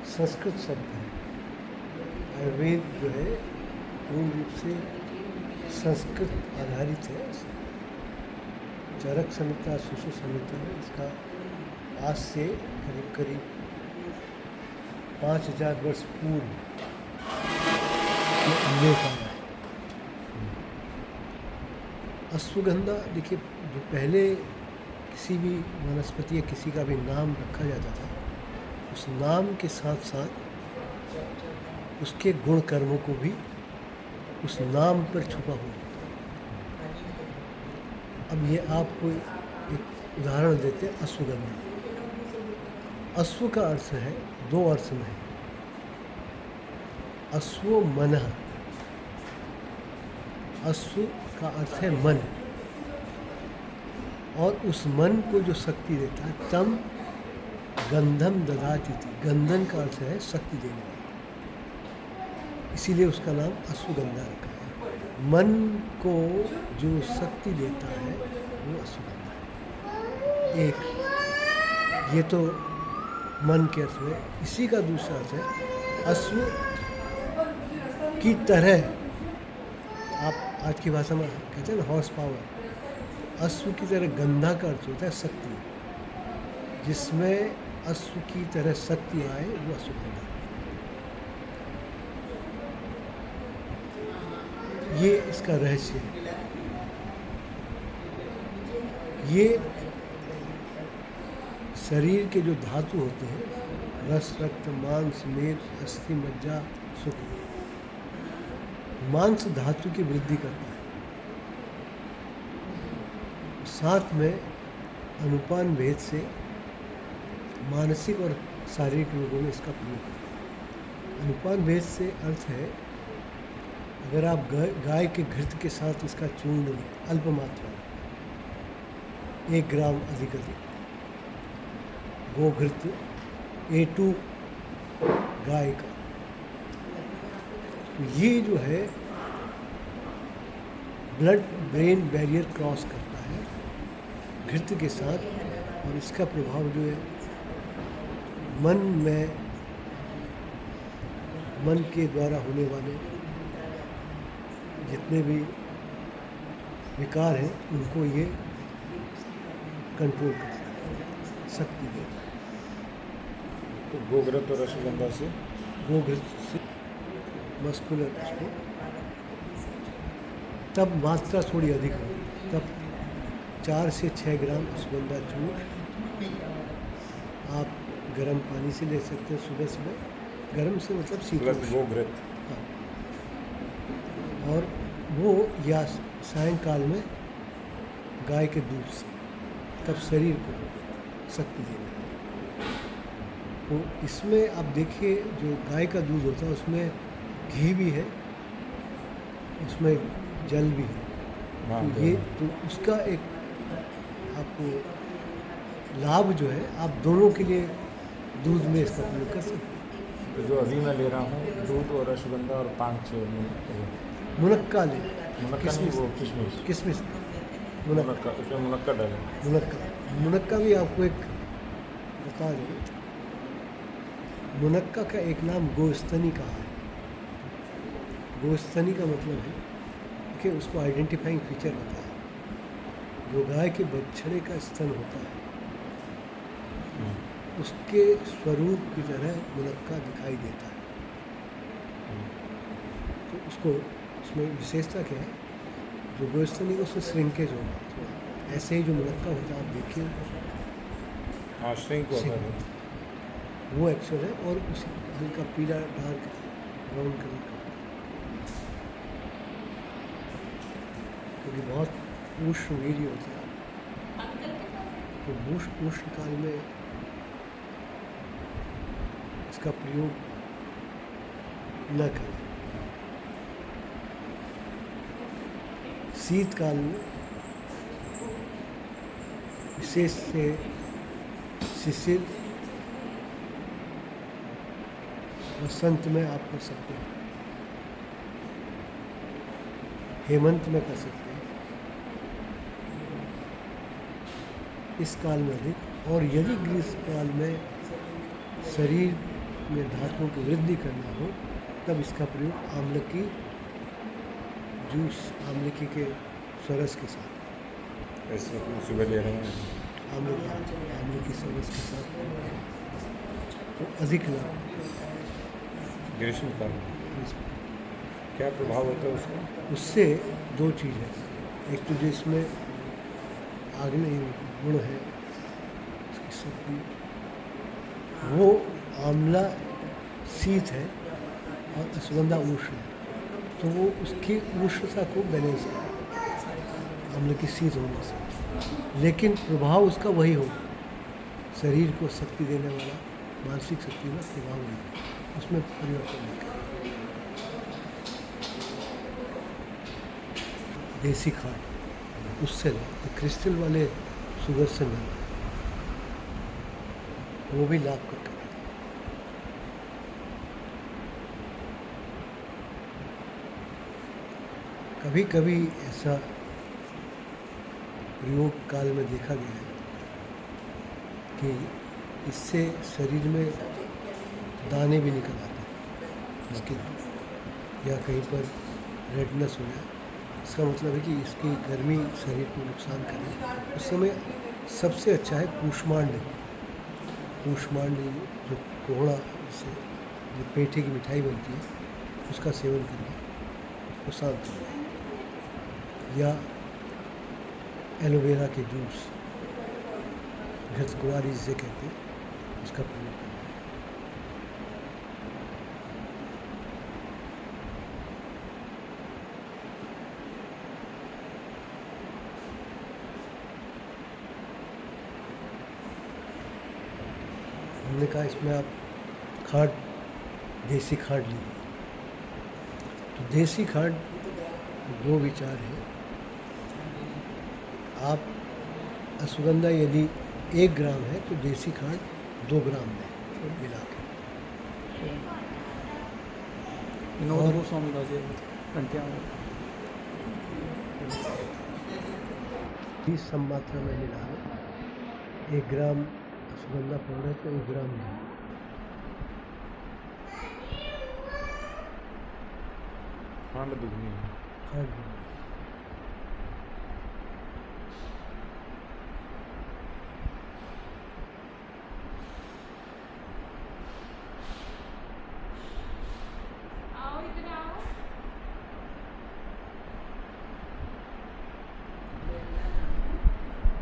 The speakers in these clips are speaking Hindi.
संस्कृत शब्द है। आयुर्वेद जो है पूर्ण रूप से संस्कृत आधारित है। चरक संहिता, सुश्रुत संहिता है, इसका आज से करीब करीब 5000 वर्ष पूर्व उल्लेख आया है। अश्वगंधा, देखिए, जो पहले किसी भी वनस्पति या किसी का भी नाम रखा जाता था, उस नाम के साथ साथ उसके गुण कर्मों को भी उस नाम पर छुपा हुआ होता है। अब ये आपको एक उदाहरण देते हैं। अश्वगंधा, अश्व का अर्थ है, दो अर्थ में है। अश्व मनः, अश्व का अर्थ है मन, और उस मन को जो शक्ति देता है, तम गंधम ददाति थी। गंधन का अर्थ है शक्ति देने वाला, इसीलिए उसका नाम अश्वगंधा रखा है। मन को जो शक्ति देता है वो अश्वगंधा है। एक ये तो मन के अर्थ में। इसी का दूसरा अर्थ है अश्व की तरह। आप आज की भाषा में कहते हैं ना हॉर्स पावर। अश्व की तरह गंधा का अर्थ होता है शक्ति। जिसमें अश्व की तरह शक्ति आए वो अश्वगंधा। ये इसका रहस्य है। ये शरीर के जो धातु होते हैं, रस, रक्त, मांस, मेद, अस्थि, मज्जा, शुक्र, मांस धातु की वृद्धि करता है। साथ में अनुपान भेद से मानसिक और शारीरिक रोगों में इसका प्रयोग करते हैं। अनुपान भेद से अर्थ है, अगर आप गाय के घृत के साथ इसका चूर्ण लें, अल्प मात्रा में 1 ग्राम अधिक, गोघृत A2 गाय का, ये जो है ब्लड ब्रेन बैरियर क्रॉस करता है घृत के साथ, और इसका प्रभाव जो है मन के द्वारा होने वाले जितने भी विकार हैं उनको ये कंट्रोल करता है, शक्ति देता है। तो गोघृत और अश्वगंधा से, गोघृत से मस्कुलर उसको तब मात्रा थोड़ी अधिक होगी, तब 4 से 6 ग्राम अश्वगंधा चूर्ण आप गर्म पानी से ले सकते हैं सुबह सुबह। गर्म से मतलब शीतल, गोघृत, हाँ। और वो या सायंकाल में गाय के दूध से, तब शरीर को शक्ति देने। तो इसमें आप देखिए, जो गाय का दूध होता है उसमें घी भी है, उसमें जल भी है। तो ये तो उसका एक आपको लाभ जो है, आप दोनों के लिए दूध में इसका प्रयोग कर सकते हैं। तो जो अभी मैं ले रहा हूँ दूध और अश्वगंधा और 5-6 मुनक्का ले, किशमिश, किशमिश मुनक्का, उसमें मुनक्का डालें। मुनक्का भी आपको एक बता दें। मुनक्का का एक नाम गोस्तनी का है। गोस्तनी का मतलब है कि उसको आइडेंटिफाइंग फीचर होता है। जो गाय के बछड़े का स्तन होता है उसके स्वरूप की तरह मुनक्का दिखाई देता है। तो उसको, उसमें विशेषता क्या है, जो गोस्तनी का उसमें श्रिंकेज होगा, तो ऐसे ही जो मुनक्का होता है आप देखिए, हाँ, श्रिंक होता है वो एक्चुअल है, और उसी हल्का पीला, डार्क ब्राउन कलर का, क्योंकि बहुत उष्ण वीर्य होता है। तो उष्ण काल में इसका प्रयोग न करें। शीतकाल में विशेष से शिशिर, वसंत में आप कर सकते हैं, हेमंत में कर सकते हैं, इस काल में अधिक। और यदि ग्रीष्म काल में शरीर में धातुओं की वृद्धि करना हो तब इसका प्रयोग आमलकी जूस, आमलकी के सरस के साथ, ऐसे अपने सुबह ले रहे हैं। आमलकी सरस के साथ तो अधिक लाभ। ग्रीष्म काल में क्या प्रभाव होता है उसका? उससे दो चीज़ है, एक तो जो इसमें आग्नेय गुण है, इसकी शक्ति, वो आंवला शीत है और अश्वगंधा उष्ण है, तो वो उसकी उष्णता को बैलेंस करे आंवले की शीत होने से, लेकिन प्रभाव उसका वही हो, शरीर को शक्ति देने वाला, मानसिक शक्ति में प्रभाव वही हो, उसमें परिवर्तन नहीं करें। देसी खाद उससे ला, तो क्रिस्टल वाले शुगर से ना, वो भी लाभ करते हैं। कभी कभी ऐसा प्रयोग काल में देखा गया है कि इससे शरीर में दाने भी निकल आते हैं स्किन, या कहीं पर रेडनेस हो जाए, इसका मतलब है कि इसकी गर्मी शरीर को नुकसान करे। उस समय सबसे अच्छा है कूष्मांड। कूष्मांड जो कोहड़ा से जो पेठे की मिठाई बनती है उसका सेवन करना, उसको शांत करना, या एलोवेरा के जूस, घृतकुंवारी जिसे कहते हैं, उसका प्रयोग करना। हमने कहा इसमें आप खाद, देसी खाद लीजिए, तो देसी खाद दो विचार है। आप अश्वगंधा यदि 1 ग्राम है तो देसी खाद 2 ग्राम में मिला के, और भी सम मात्रा में मिला है। 1 ग्राम अश्वगंधा पाउडर तो 1 ग्राम घी, खांड दुगनी है। खाद भी।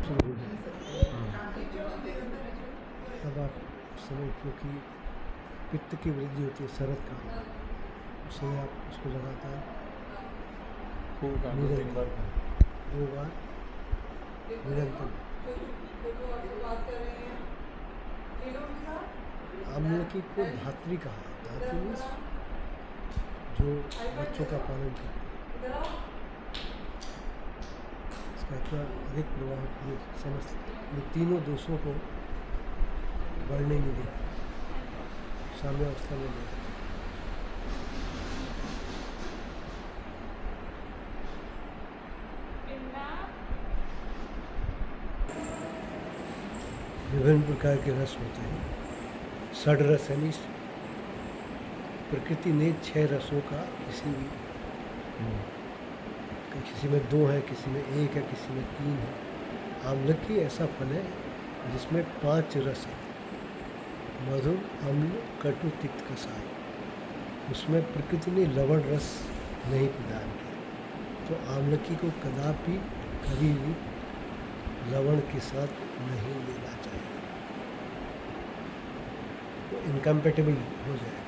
शुरू हो जाए तब आप समय, क्योंकि पित्त की वृद्धि होती है शरद काल, उस समय आप उसको लगातार खूब का 2-3 बार का। 2 बार निरंतर। आमलकी को धात्री कहा, धात्री मीन्स जो बच्चों का पालन करते हैं, इसका इतना अधिक प्रभाव ये समझ, ये तीनों दोषों को बढ़ने नहीं देता, साम्य अवस्था में नहीं। विभिन्न प्रकार के रस होते हैं, षड रस यानी प्रकृति ने 6 रसों का किसी में 2 है, किसी में 1 है, किसी में 3 है। आमलकी ऐसा फल है जिसमें 5 रस है, मधुर, अम्ल, कटु, तिक्त, कसाय। उसमें प्रकृति ने लवण रस नहीं प्रदान किया, तो आमलकी को कदापि कभी भी लवण के साथ नहीं लेना चाहिए, तो इनकम्पेटेबल हो जाए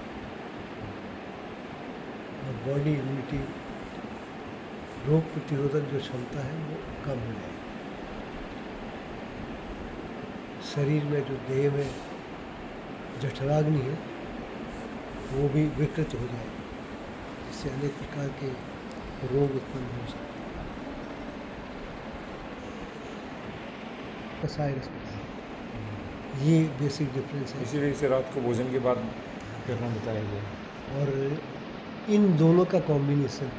और बॉडी इम्यूनिटी, रोग प्रतिरोधक जो क्षमता है वो कम हो जाए, शरीर में जो देह में जठराग्नि है वो भी विकृत हो जाए, इससे अनेक प्रकार के रोग उत्पन्न हो सकते हैं। कसाय रस बताया, ये बेसिक डिफरेंस है। इसीलिए इसे रात को भोजन के बाद करना बताया गया। और इन दोनों का कॉम्बिनेशन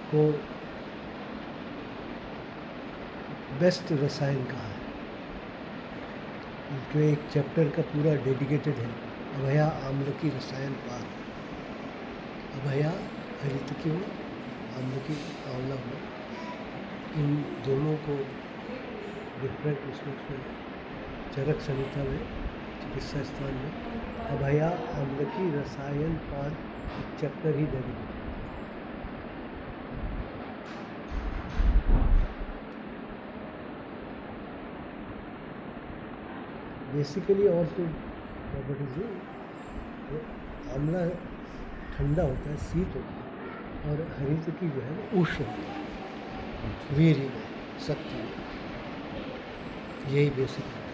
को बेस्ट रसायन कहा है, जो एक चैप्टर का पूरा डेडिकेटेड है अभया आम्लकी रसायन पार। अभया हरितकी हो, आम्लकी आंवला हो, इन दोनों को डिफरेंट उसमें चरक संहिता में चिकित्सा स्थान में अभया आम्लकी रसायन पान एक चैप्टर ही डेडिकेटेड। बेसिकली और तो प्रॉपर्टीज है, आंवला ठंडा होता है, शीत होता है, और हरितकी जो है वो उष्ण होता है, वीर्य में, शक्ति में, यही बेसिक है।